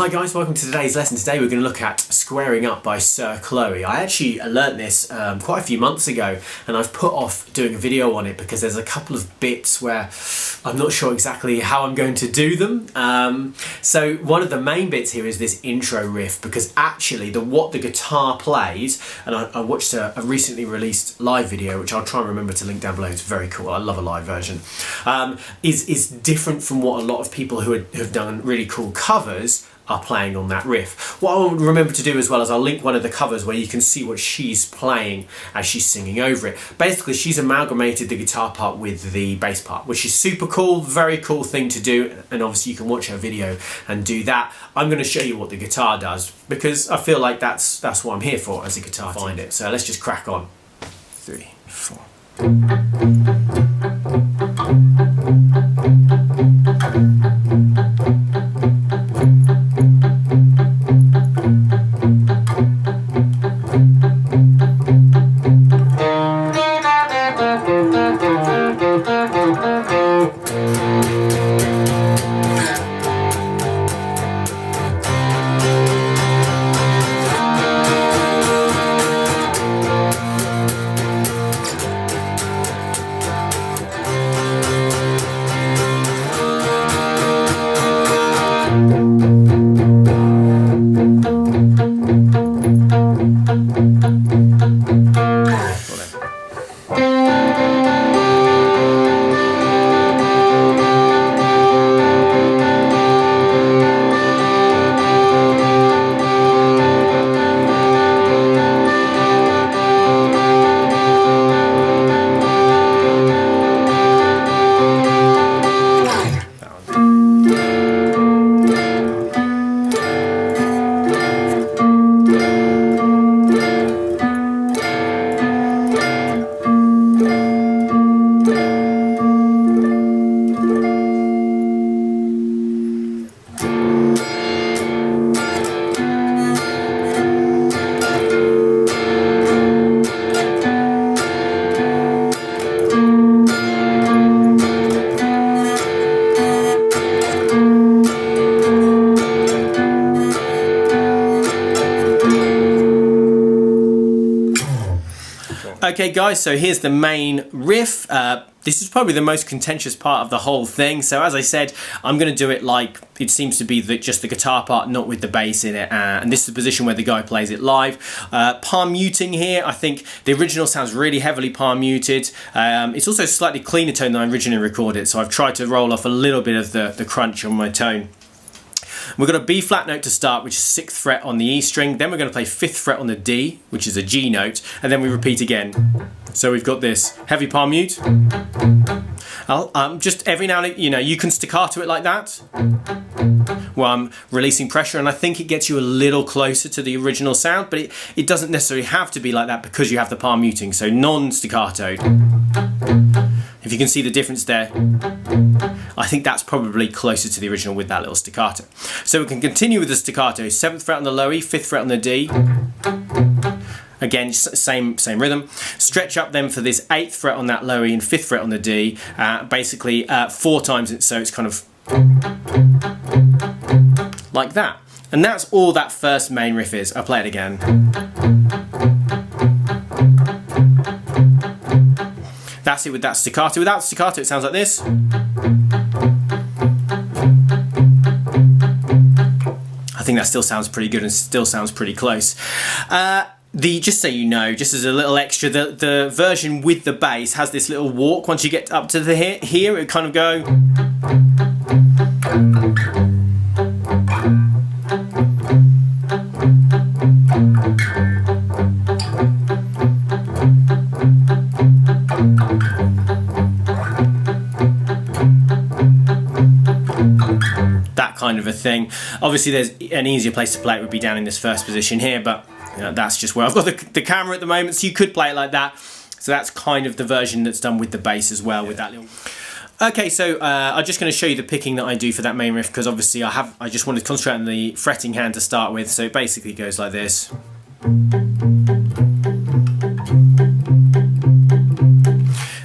Hi guys, welcome to today's lesson. Today we're going to look at Squaring Up by Sir Chloe. I actually learnt this quite a few months ago, and I've put off doing a video on it because there's a couple of bits where I'm not sure exactly how I'm going to do them. So one of the main bits here is this intro riff, because actually what the guitar plays, and I watched a recently released live video, which I'll try and remember to link down below. It's very cool. I love a live version. Is different from what a lot of people who have done really cool covers are playing on that riff. What I'll remember to do as well is I'll link one of the covers where you can see what she's playing as she's singing over it. Basically, she's amalgamated the guitar part with the bass part, which is super cool, very cool thing to do, and obviously you can watch her video and do that. I'm going to show you what the guitar does because I feel like that's what I'm here for as a guitar team. Find it. So let's just crack on. 3, 4. Okay guys, so here's the main riff. This is probably the most contentious part of the whole thing. So as I said, I'm going to do it like it seems to be just the guitar part, not with the bass in it. And this is the position where the guy plays it live. Palm muting here. I think the original sounds really heavily palm muted. It's also a slightly cleaner tone than I originally recorded. So I've tried to roll off a little bit of the crunch on my tone. We've got a B flat note to start, which is 6th fret on the E string. Then we're going to play 5th fret on the D, which is a G note. And then we repeat again. So we've got this heavy palm mute. Just every now and then, you can staccato it like that. Well, I'm releasing pressure, and I think it gets you a little closer to the original sound, but it doesn't necessarily have to be like that because you have the palm muting. So non-staccato. If you can see the difference there, I think that's probably closer to the original with that little staccato. So we can continue with the staccato. 7th fret on the low E, 5th fret on the D. Again, same rhythm. Stretch up then for this 8th fret on that low E and 5th fret on the D. Basically 4 times, so it's kind of like that. And that's all that first main riff is. I'll play it again. That's it with that staccato. Without staccato, it sounds like this. I think that still sounds pretty good and still sounds pretty close. Just so you know, just as a little extra, the version with the bass has this little walk. Once you get up to the here, it kind of go. That kind of a thing. Obviously there's an easier place to play it would be down in this first position here, but that's just where I've got the camera at the moment, so you could play it like that. So that's kind of the version that's done with the bass as well, with that little... Okay, so I'm just going to show you the picking that I do for that main riff, because obviously I just want to concentrate on the fretting hand to start with, so it basically goes like this.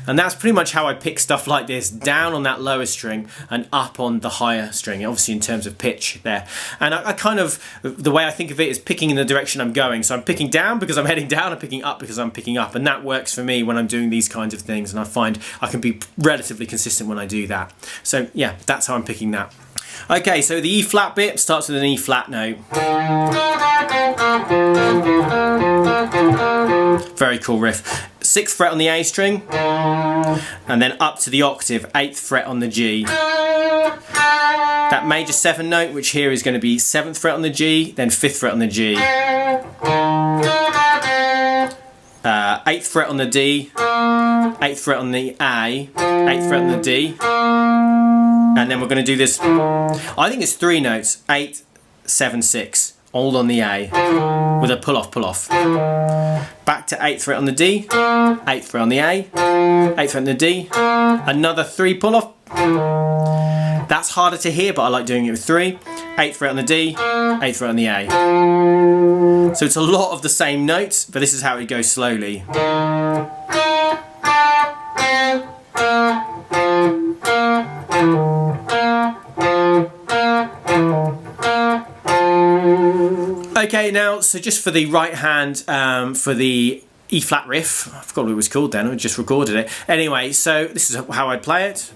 And that's pretty much how I pick stuff like this, down on that lower string and up on the higher string, obviously in terms of pitch there. And I kind of, the way I think of it is picking in the direction I'm going. So I'm picking down because I'm heading down, I'm picking up because I'm picking up, and that works for me when I'm doing these kinds of things, and I find I can be relatively consistent when I do that. So yeah, that's how I'm picking that. Okay, so the E flat bit starts with an E flat note. Very cool riff. 6th fret on the A string, and then up to the octave, 8th fret on the G. That major 7 note, which here is going to be 7th fret on the G, then 5th fret on the G. 8th fret on the D, 8th fret on the A, 8th fret on the D, and then we're going to do this, I think it's 3 notes, 8, 7, 6, all on the A, with a pull off, pull off. Back to 8th fret on the D, 8th fret on the A, 8th fret on the D, another 3 pull off. That's harder to hear, but I like doing it with 3. 8th fret on the D, 8th fret on the A. So it's a lot of the same notes, but this is how it goes slowly. Okay, now, so just for the right hand, for the E flat riff, I forgot what it was called then, I just recorded it. Anyway, so this is how I play it.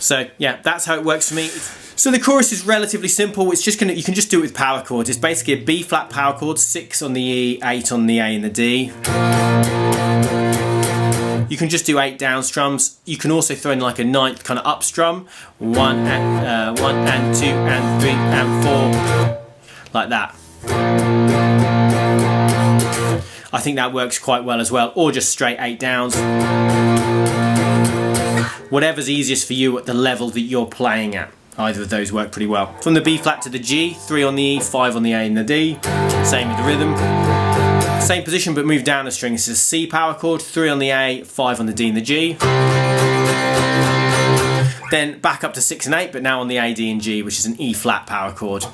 So yeah, that's how it works for me. So the chorus is relatively simple. It's just you can just do it with power chords. It's basically a B flat power chord, 6 on the E, 8 on the A and the D. You can just do 8 down strums. You can also throw in like a 9th kind of up strum, 1 and 2 and 3 and 4, like that. I think that works quite well as well, or just straight 8 downs. Whatever's easiest for you at the level that you're playing at. Either of those work pretty well. From the B flat to the G, 3 on the E, 5 on the A and the D. Same with the rhythm. Same position but move down a string. This is a C power chord, 3 on the A, 5 on the D and the G. Then back up to 6 and 8, but now on the A, D and G, which is an E flat power chord.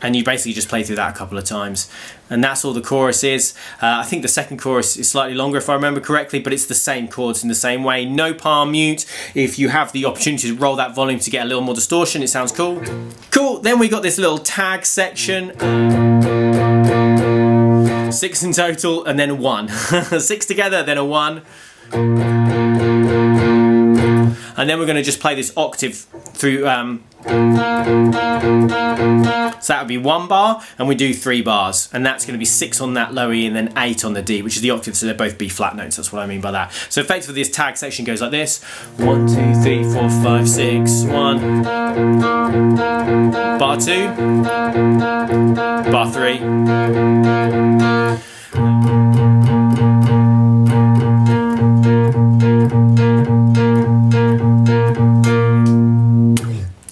And you basically just play through that a couple of times. And that's all the chorus is. I think the second chorus is slightly longer if I remember correctly, but it's the same chords in the same way. No palm mute. If you have the opportunity to roll that volume to get a little more distortion, it sounds cool. Cool, then we got this little tag section. 6 in total and then 1. 6 together, then a 1. And then we're going to just play this octave through, so that would be 1 bar, and we do 3 bars, and that's going to be 6 on that low E and then 8 on the D, which is the octave, so they're both B flat notes. That's what I mean by that. So effectively this tag section goes like this: 1, 2, 3, 4, 5, 6, 1, bar 2, bar 3.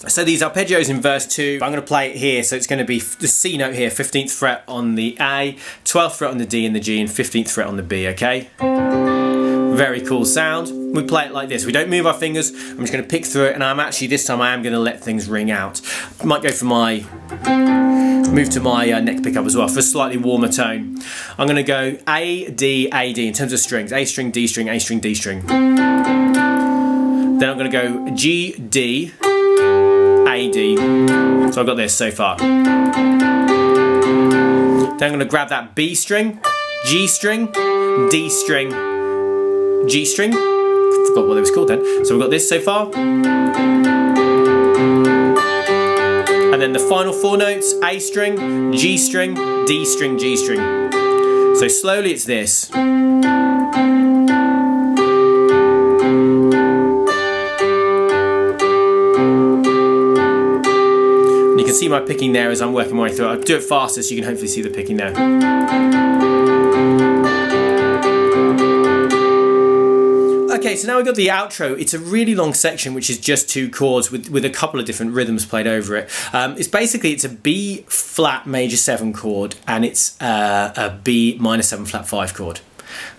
So these arpeggios in verse 2, I'm going to play it here, so it's going to be the C note here, 15th fret on the A, 12th fret on the D and the G, and 15th fret on the B, okay? Very cool sound. We play it like this. We don't move our fingers. I'm just going to pick through it, and I'm actually, this time I am going to let things ring out. I might go for my, move to my neck pickup as well for a slightly warmer tone. I'm going to go A, D, in terms of strings. A string, D string, A string, D string. Then I'm going to go G, D, A, D. So I've got this so far. Then I'm going to grab that B string, G string, D string, G string. Forgot what it was called then. So we've got this so far. And then the final 4 notes: A string, G string, D string, G string. So slowly it's this. See my picking there as I'm working my way through it. I'll do it faster so you can hopefully see the picking there. Okay, so now we've got the outro. It's a really long section which is just 2 chords with a couple of different rhythms played over it. It's a B flat major 7 chord, and it's a B minor 7 flat 5 chord.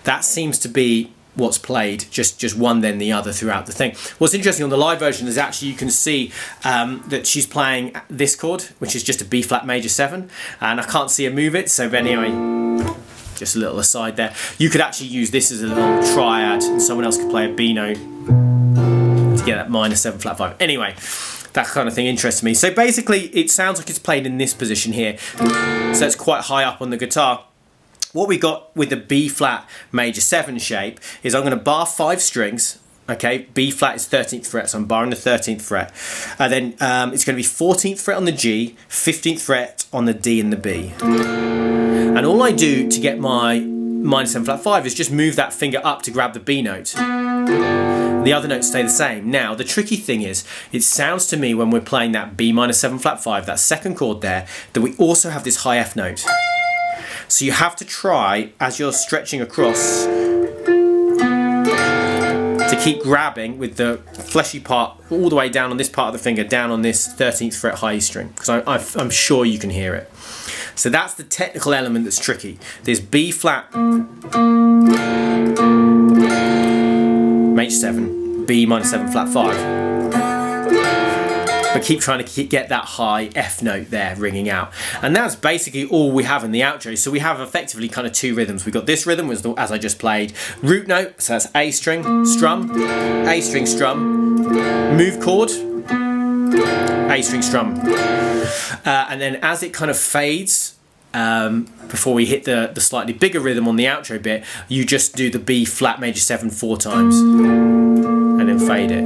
That seems to be what's played, just one then the other throughout the thing. What's interesting on the live version is actually you can see that she's playing this chord, which is just a B flat major 7, and I can't see her move it, so anyway, just a little aside there. You could actually use this as a little triad, and someone else could play a B note to get that minor 7 flat 5. Anyway, that kind of thing interests me. So basically it sounds like it's played in this position here, so it's quite high up on the guitar. What we got with the B flat major 7 shape is I'm going to bar 5 strings. Okay, B flat is 13th fret, so I'm barring the 13th fret. Then it's going to be 14th fret on the G, 15th fret on the D and the B. And all I do to get my minor 7 flat 5 is just move that finger up to grab the B note. The other notes stay the same. Now, the tricky thing is, it sounds to me when we're playing that B minor 7 flat 5, that second chord there, that we also have this high F note. So you have to try, as you're stretching across, to keep grabbing with the fleshy part all the way down on this part of the finger, down on this 13th fret high E string, because I'm sure you can hear it. So that's the technical element that's tricky. There's B flat, major 7, B minor 7 flat 5. But keep trying to get that high F note there ringing out. And that's basically all we have in the outro. So we have effectively kind of 2 rhythms. We've got this rhythm, was as I just played, root note, so that's A string, strum, A string, strum, move chord, A string, strum. And then as it kind of fades, before we hit the slightly bigger rhythm on the outro bit, you just do the B flat major 7 4 times and then fade it.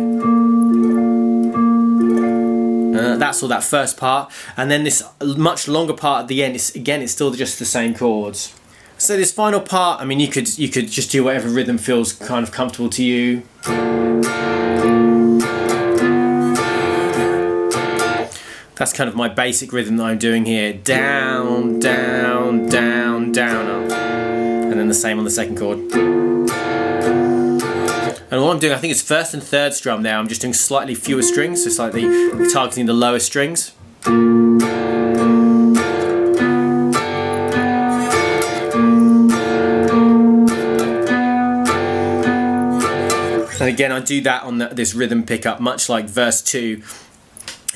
That's all that first part, and then this much longer part at the end, it's still just the same chords. So this final part, I mean, you could just do whatever rhythm feels kind of comfortable to you. That's kind of my basic rhythm that I'm doing here. Down, down, down, down, up. And then the same on the second chord. And what I'm doing, I think it's first and third strum there. I'm just doing slightly fewer strings, so slightly targeting the lower strings. And again, I do that on this rhythm pickup, much like verse 2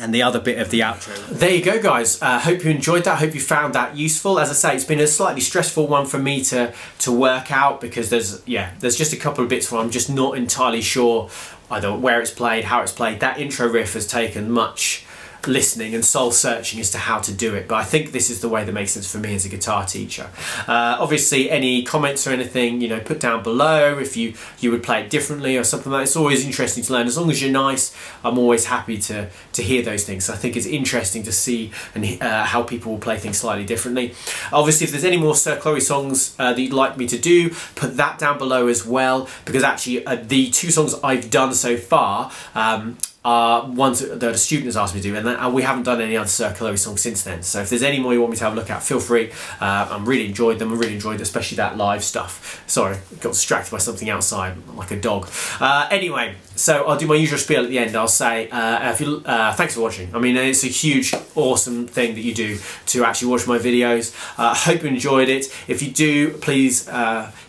and the other bit of the outro. There you go, guys. Hope you enjoyed that. Hope you found that useful. As I say, it's been a slightly stressful one for me to work out, because there's just a couple of bits where I'm just not entirely sure either where it's played, how it's played. That intro riff has taken much listening and soul searching as to how to do it, but I think this is the way that makes sense for me as a guitar teacher. Obviously, any comments or anything, you know, put down below if you would play it differently or something like that. It's always interesting to learn. As long as you're nice, I'm always happy to hear those things. So I think it's interesting to see and how people will play things slightly differently. Obviously, if there's any more Sir Chloe songs that you'd like me to do, put that down below as well, because actually the 2 songs I've done so far are ones that a student has asked me to do, and we haven't done any other Sir Chloe songs since then. So if there's any more you want me to have a look at, feel free. I really enjoyed them. I really enjoyed especially that live stuff. Sorry, got distracted by something outside, like a dog. Anyway, so I'll do my usual spiel at the end. I'll say, thanks for watching. I mean, it's a huge, awesome thing that you do to actually watch my videos. I hope you enjoyed it. If you do, please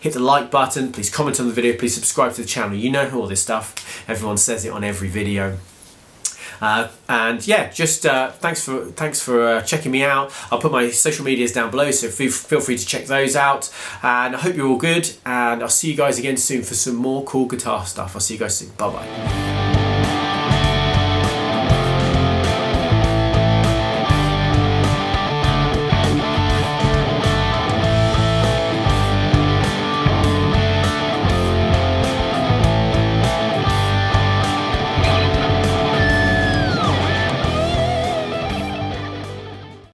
hit the like button. Please comment on the video. Please subscribe to the channel. You know all this stuff. Everyone says it on every video. And yeah, just thanks for checking me out. I'll put my social medias down below, so feel free to check those out. And I hope you're all good, and I'll see you guys again soon for some more cool guitar stuff. I'll see you guys soon. Bye bye.